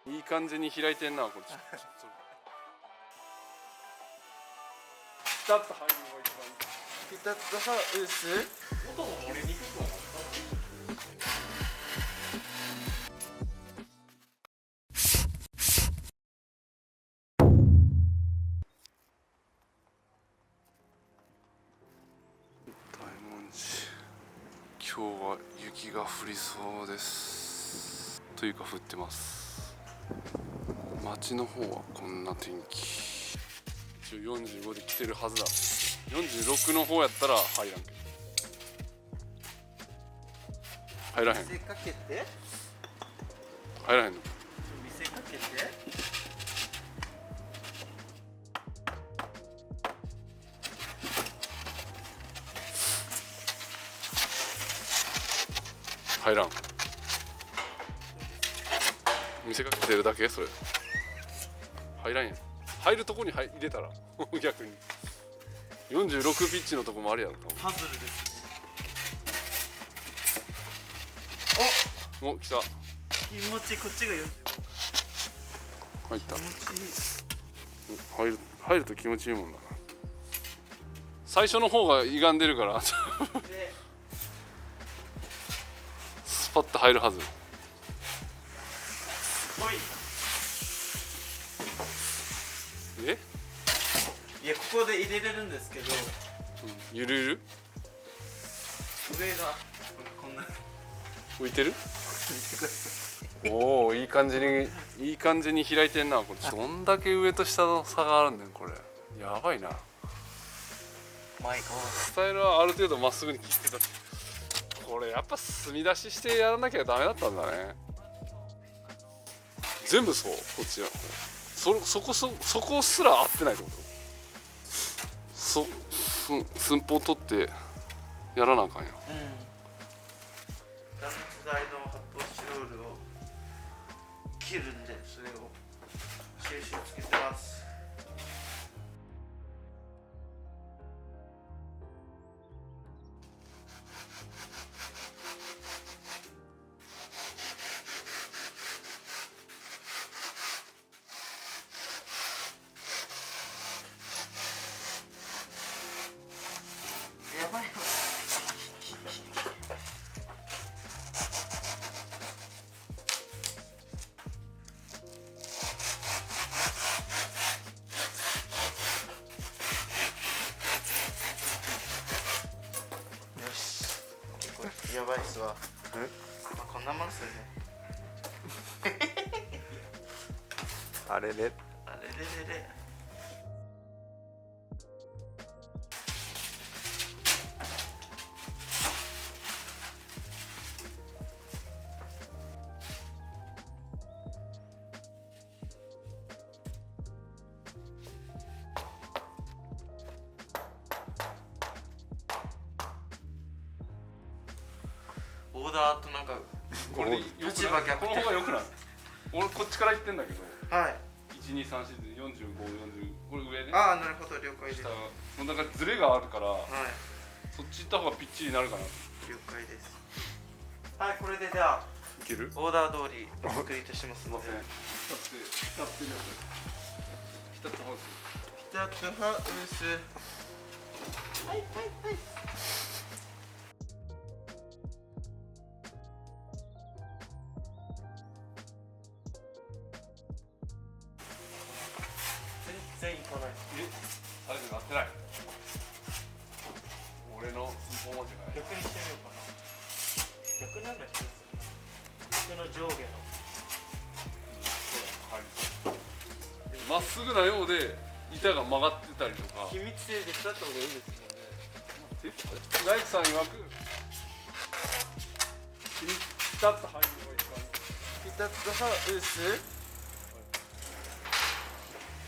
いい感じに開いてんな、これ。ピタッと入るのが一番いい。ピタッとハウス。音も漏れにくくはなった。大文字、今日は雪が降りそうです。というか降ってます。街の方はこんな天気。一応45で来てるはずだ。46の方やったら入らんけど。入らへん。見せかけて。入らへんの。見せかけて。入らん。見せかけてるだけそれ。入らんやん。入るとこに入れたら逆に46ピッチのとこもあるやろ。パズルですね。お、来た。気持ちいい。こっちが40。入った。気持ちいい。入ると気持ちいいもんだな。最初の方が歪んでるからスパッと入るはず。すごい。え、いや、ここで入れれるんですけど、ゆるゆる上がこんな。浮いてる。見てくださおお、いい感じに開いてんな。これどんだけ上と下の差があるんねんこれ。やばいな。い。マイク。スタイルはある程度まっすぐに切ってた。これやっぱ墨出ししてやらなきゃダメだったんだね。全部そう。こっちはそこすら合ってないってこと。寸法取ってやらなあかんや。断熱材の発泡スチロールを切るんで、それを印をつけてます。やばいよ。よし。結構やばいっすわ。まあ、こんなもんっすよね。あれれ。あれれれれ。オーダーとなんかこれで立場逆転。この方が良くない。俺こっちから行ってんだけど。はい。1234で4540、これ上ね。ああ、なるほど、了解です。下はもうなんかズレがあるから、い、そっち行った方がピッチリになるかな。い了解です。はい、これでじゃあける。オーダー通りお作りいたしますので。浸ってるやつ。浸ってハウス。ピタッとハウス。はいはいはい。全然いかない。サイズが合ってない。俺の寸法間違い。逆にしてみようかな。逆なんだ一つ。逆の上下の。まっすぐなようで板が曲がってたりとか。秘密性で使った方がいいですよね。大工さん曰くピタッと入るのが一番いい。ピタッとハウス。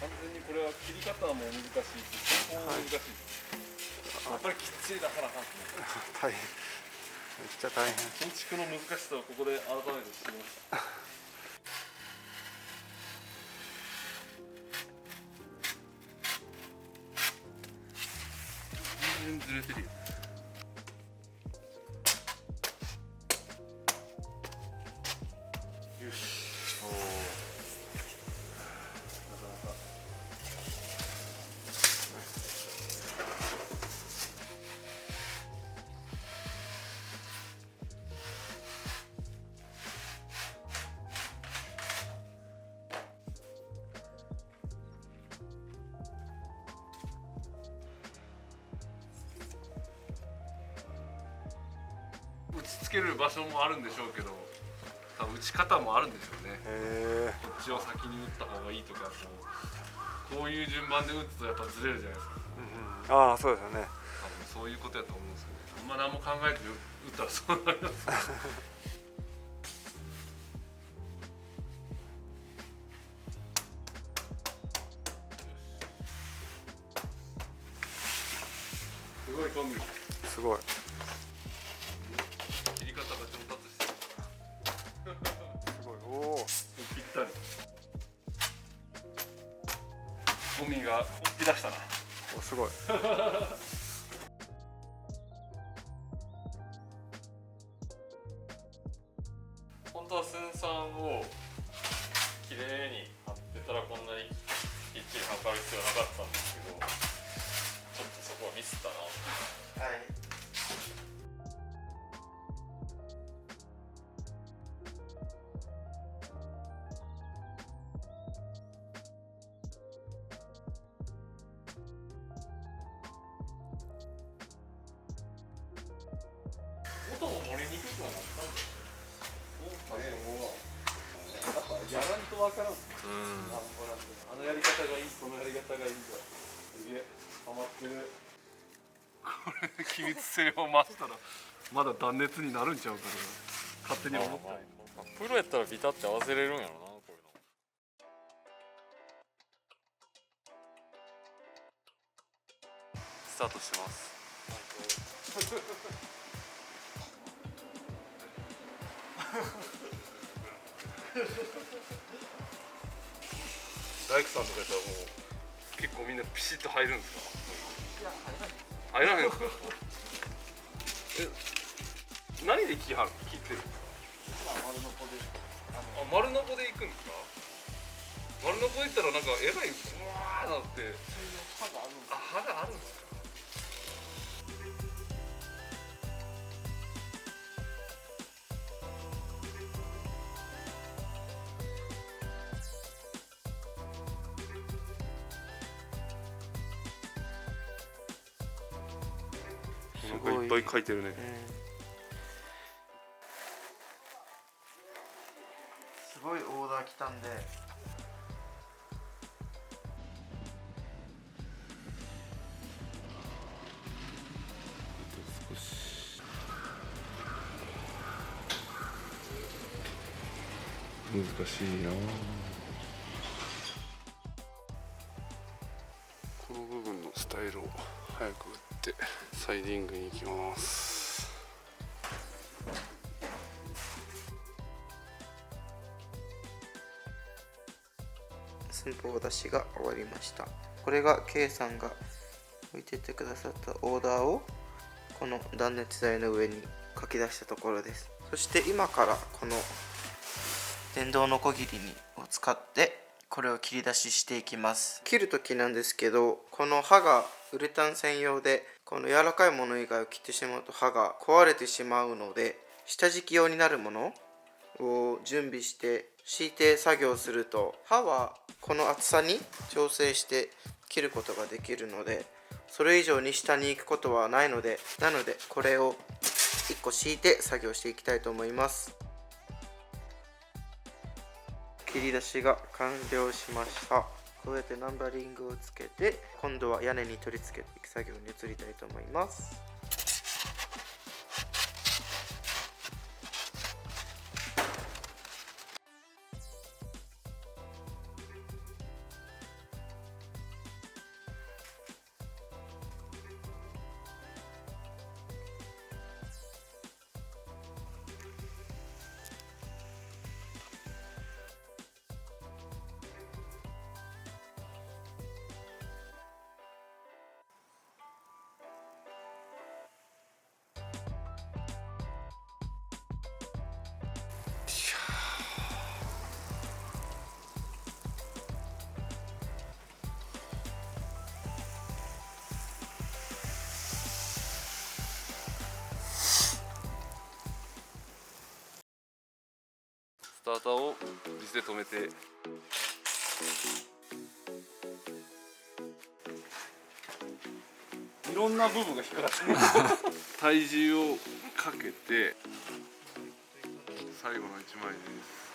完全にこれは切り方も難しいし、寸法も難しい。やっぱりきっちりだからかん。大変。めっちゃ大変。建築の難しさをここで改めて知りました。全然ずれてるよ。よし。つける場所もあるんでしょうけど、多分打ち方もあるんでしょうね。こっちを先に打った方がいいとか、こういう順番で打つとやっぱずれるじゃないですか。ああそうですよね。多分そういうことやと思うんですよね。あんま何も考えて打ったらそうなります。すごいコンビ。すごい。切り方が上達してる。すごい。おお。ぴったり。ゴミが起き出したな。おすごい。本当は寸算を綺麗に貼ってたらこんなにきっちり測る必要なかったんですけど、ちょっとそこはミスったな。はい。音も漏れにくくはなったんですよ。やらんとわからん。あのやり方がいい、このやり方がいいんだ。すげえ、ハマってる。これ気密性を増したらまだ断熱になるんちゃうかな。勝手に思ったり。プロやったらビタって合わせれるんやろな、こういうの。スタートしてます。大工さんとかやったらもう結構みんなピシッと入るんですか？いや入らない。入らないんですか？何で切ってる？丸のこで行くんですか？丸のこで行ったらなんかえらいブワーなって。刃があるんですか？なんかいっぱい書いてるね。すごいオーダー来たんで、少し難しいな。この部分のスタイルを早く打ってサイディングに行きます。寸法出しが終わりました。これが K さんが置いてってくださったオーダーをこの断熱材の上に書き出したところです。そして今からこの電動ノコギリを使ってこれを切り出ししていきます。切る時なんですけど、この刃がウレタン専用で、この柔らかいもの以外を切ってしまうと刃が壊れてしまうので、下敷き用になるものを準備して敷いて作業すると、刃はこの厚さに調整して切ることができるので、それ以上に下に行くことはないので、これを1個敷いて作業していきたいと思います。切り出しが完了しました。こうやってナンバリングをつけて、今度は屋根に取り付けていく作業に移りたいと思います。スターターをビスで止めて、いろんな部分が引っかかって体重をかけて最後の1枚です